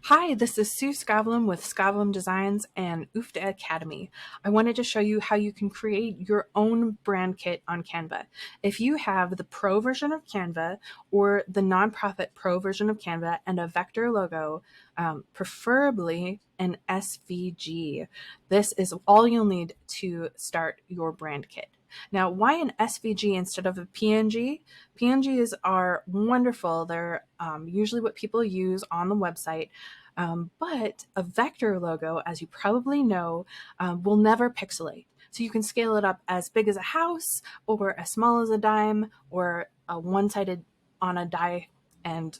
Hi, this is Sue Skavlem with Skavlem Designs and UFTA Academy. I wanted to show you how you can create your own brand kit on Canva. If you have the pro version of Canva or the nonprofit pro version of Canva and a vector logo, preferably an SVG, this is all you'll need to start your brand kit. Now, why an SVG instead of a PNG? PNGs are wonderful. They're usually what people use on the website. But a vector logo, as you probably know, will never pixelate. So you can scale it up as big as a house or as small as a dime or a one-sided on a die, and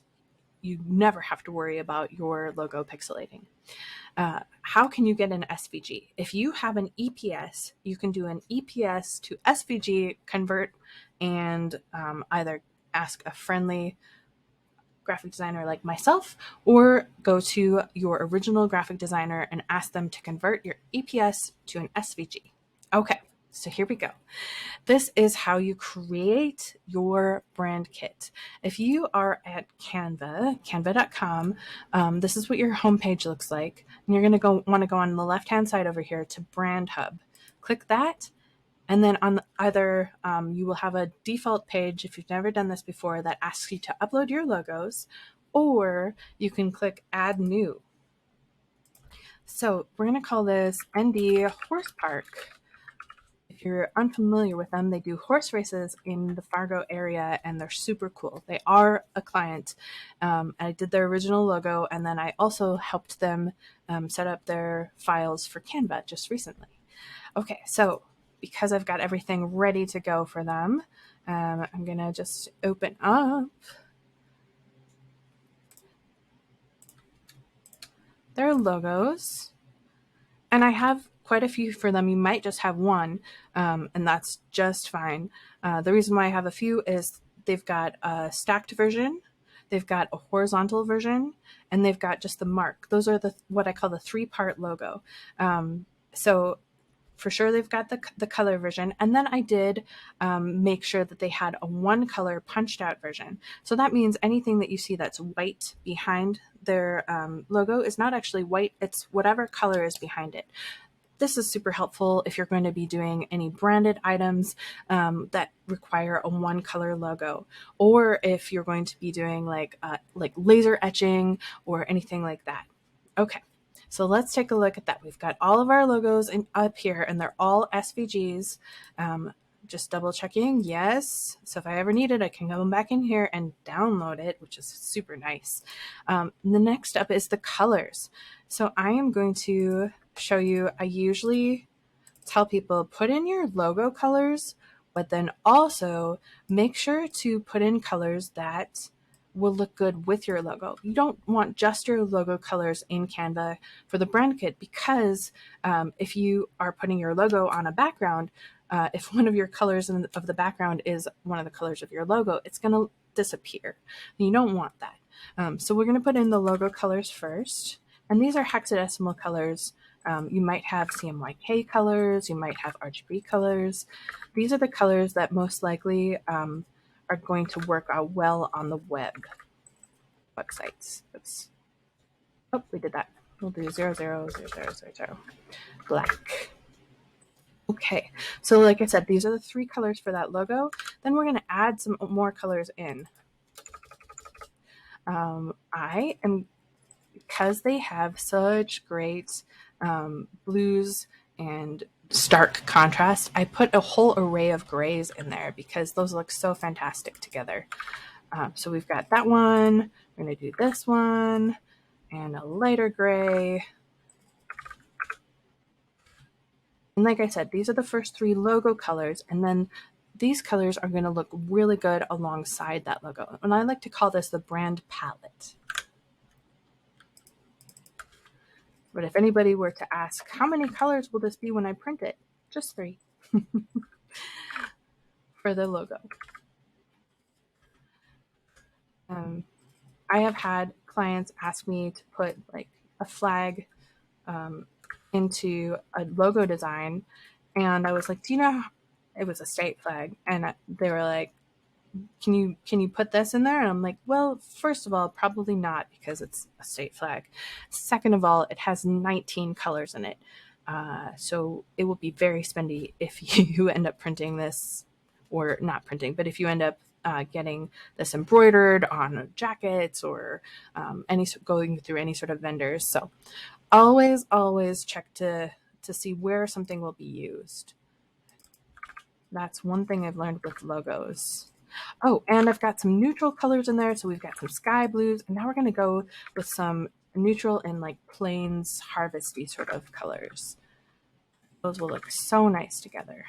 you never have to worry about your logo pixelating. How can you get an SVG? If you have an EPS, you can do an EPS to SVG convert and either ask a friendly graphic designer like myself, or go to your original graphic designer and ask them to convert your EPS to an SVG. Okay, so here we go. This is how you create your brand kit. If you are at Canva, canva.com, this is what your homepage looks like. And you're going to want to go on the left-hand side over here to Brand Hub. Click that. And then on either you will have a default page if you've never done this before that asks you to upload your logos, or you can click Add New. So we're going to call this ND Horse Park. If you're unfamiliar with them, they do horse races in the Fargo area, and they're super cool. They are a client. I did their original logo, and then I also helped them set up their files for Canva just recently. Okay, so because I've got everything ready to go for them, I'm going to just open up their logos. And I have quite a few for them. You might just have one, and that's just fine. The reason why I have a few is they've got a stacked version, they've got a horizontal version, and they've got just the mark. Those are what I call the three-part logo. So for sure they've got the color version, and then I did make sure that they had a one color punched out version. So that means anything that you see that's white behind their logo is not actually white, it's whatever color is behind it. This is super helpful if you're going to be doing any branded items that require a one color logo, or if you're going to be doing like laser etching or anything like that. Okay. So let's take a look at that. We've got all of our logos up here, and they're all SVGs. Just double checking. Yes. So if I ever need it, I can come back in here and download it, which is super nice. The next up is the colors. So I am going to show you, I usually tell people put in your logo colors, but then also make sure to put in colors that will look good with your logo. You don't want just your logo colors in Canva for the brand kit, because if you are putting your logo on a background, if one of your colors of the background is one of the colors of your logo, it's going to disappear. You don't want that. So we're going to put in the logo colors first. And these are hexadecimal colors. You might have CMYK colors, you might have RGB colors. These are the colors that most likely are going to work out well on the websites. Oops. Oh, we did that. We'll do 000000. Black. Okay, so like I said, these are the three colors for that logo. Then we're going to add some more colors in. Because they have such great blues and stark contrast, I put a whole array of grays in there because those look so fantastic together. So we've got that one, we're going to do this one, and a lighter gray. And like I said, these are the first three logo colors, and then these colors are going to look really good alongside that logo. And I like to call this the brand palette. But if anybody were to ask, how many colors will this be when I print it? Just three for the logo. I have had clients ask me to put like a flag into a logo design, and I was like, do you know, it was a state flag, and they were like, can you put this in there? And I'm like, well, first of all, probably not, because it's a state flag. Second of all, it has 19 colors in it. So it will be very spendy if you end up printing this, or not printing, but if you end up getting this embroidered on jackets, or going through any sort of vendors. So always check to see where something will be used. That's one thing I've learned with logos. Oh, and I've got some neutral colors in there. So we've got some sky blues, and now we're going to go with some neutral and like plains harvesty sort of colors. Those will look so nice together.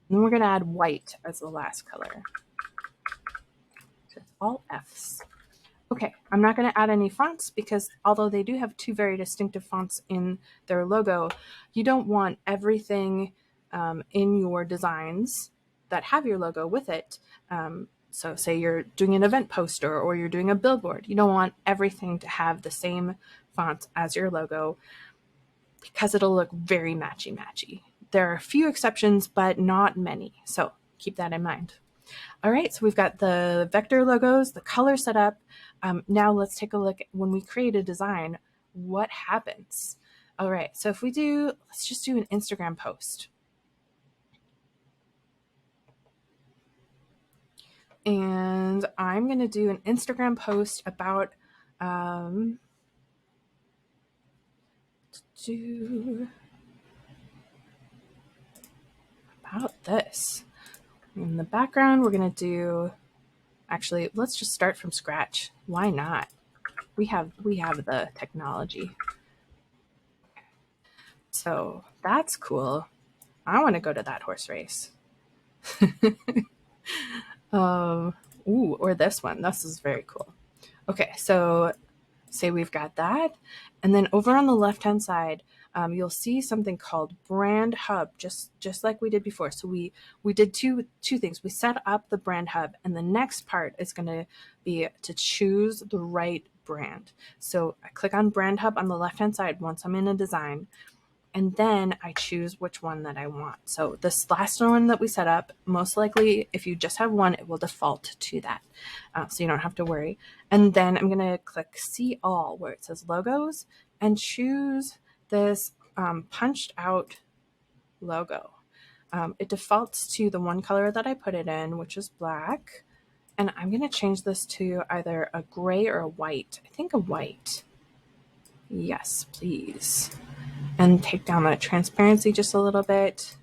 And then we're going to add white as the last color. So it's all F's. Okay, I'm not going to add any fonts, because although they do have two very distinctive fonts in their logo, you don't want everything in your designs that have your logo with it. So say you're doing an event poster or you're doing a billboard, you don't want everything to have the same font as your logo, because it'll look very matchy-matchy. There are a few exceptions, but not many. So keep that in mind. All right, so we've got the vector logos, the color set up. Now let's take a look at when we create a design, what happens. All right, so if we do, let's just do an Instagram post. And I'm going to do an Instagram post about this. In the background, we're going to do, actually, let's just start from scratch. Why not? We have the technology. So that's cool. I want to go to that horse race. Or this one. This is very cool. Okay, so say we've got that. And then over on the left-hand side, you'll see something called Brand Hub, just like we did before. So we did two things. We set up the Brand Hub, and the next part is going to be to choose the right brand. So I click on Brand Hub on the left-hand side once I'm in a design, and then I choose which one that I want. So this last one that we set up, most likely if you just have one, it will default to that. So you don't have to worry. And then I'm going to click See All, where it says Logos, and choose this punched out logo. It defaults to the one color that I put it in, which is black. And I'm going to change this to either a gray or a white. I think a white. Yes, please. And take down that transparency just a little bit.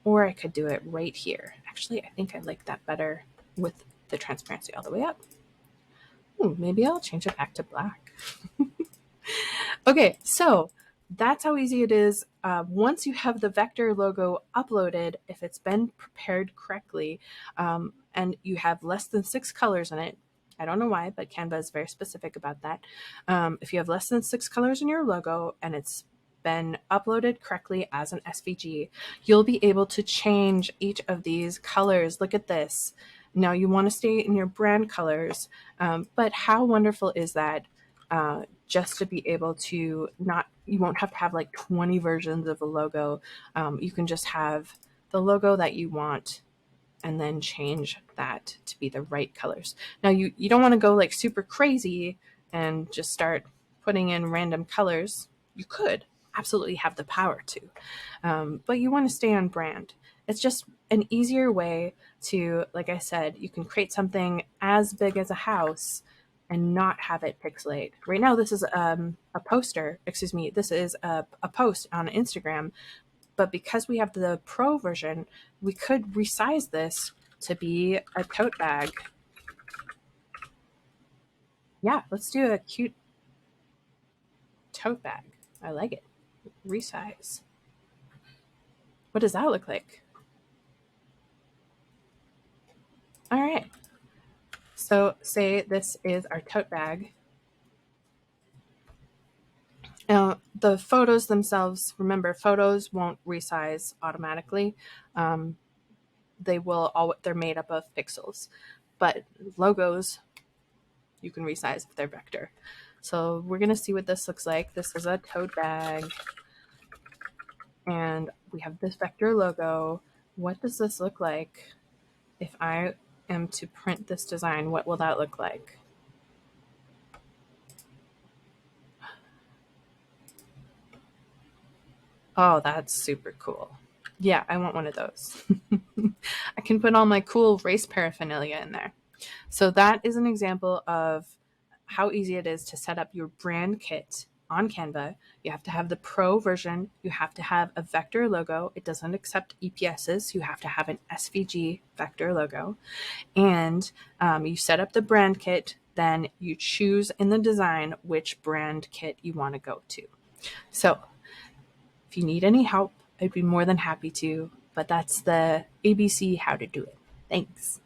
Or I could do it right here. Actually, I think I like that better with the transparency all the way up. Maybe I'll change it back to black. Okay, so that's how easy it is. Once you have the vector logo uploaded, if it's been prepared correctly, and you have less than 6 colors in it, I don't know why, but Canva is very specific about that. If you have less than 6 colors in your logo and it's been uploaded correctly as an SVG, you'll be able to change each of these colors. Look at this. Now you want to stay in your brand colors, but how wonderful is that? Just to be able to you won't have to have like 20 versions of a logo. You can just have the logo that you want and then change that to be the right colors. Now you don't want to go like super crazy and just start putting in random colors. You could absolutely have the power to, but you want to stay on brand. It's just an easier way to, like I said, you can create something as big as a house and not have it pixelate. Right now, this is a poster. Excuse me. This is a post on Instagram. But because we have the Pro version, we could resize this to be a tote bag. Yeah, let's do a cute tote bag. I like it. Resize. What does that look like? All right. So say this is our tote bag. Now, the photos themselves, remember, photos won't resize automatically. They're made up of pixels, but logos, you can resize if they're vector. So we're going to see what this looks like. This is a tote bag, and we have this vector logo. What does this look like? If I am to print this design, what will that look like? Oh, that's super cool. Yeah, I want one of those. I can put all my cool race paraphernalia in there. So that is an example of how easy it is to set up your brand kit on Canva. You have to have the pro version. You have to have a vector logo. It doesn't accept EPSs. You have to have an SVG vector logo. And you set up the brand kit. Then you choose in the design which brand kit you want to go to. So if you need any help, I'd be more than happy to. But that's the ABC how to do it. Thanks.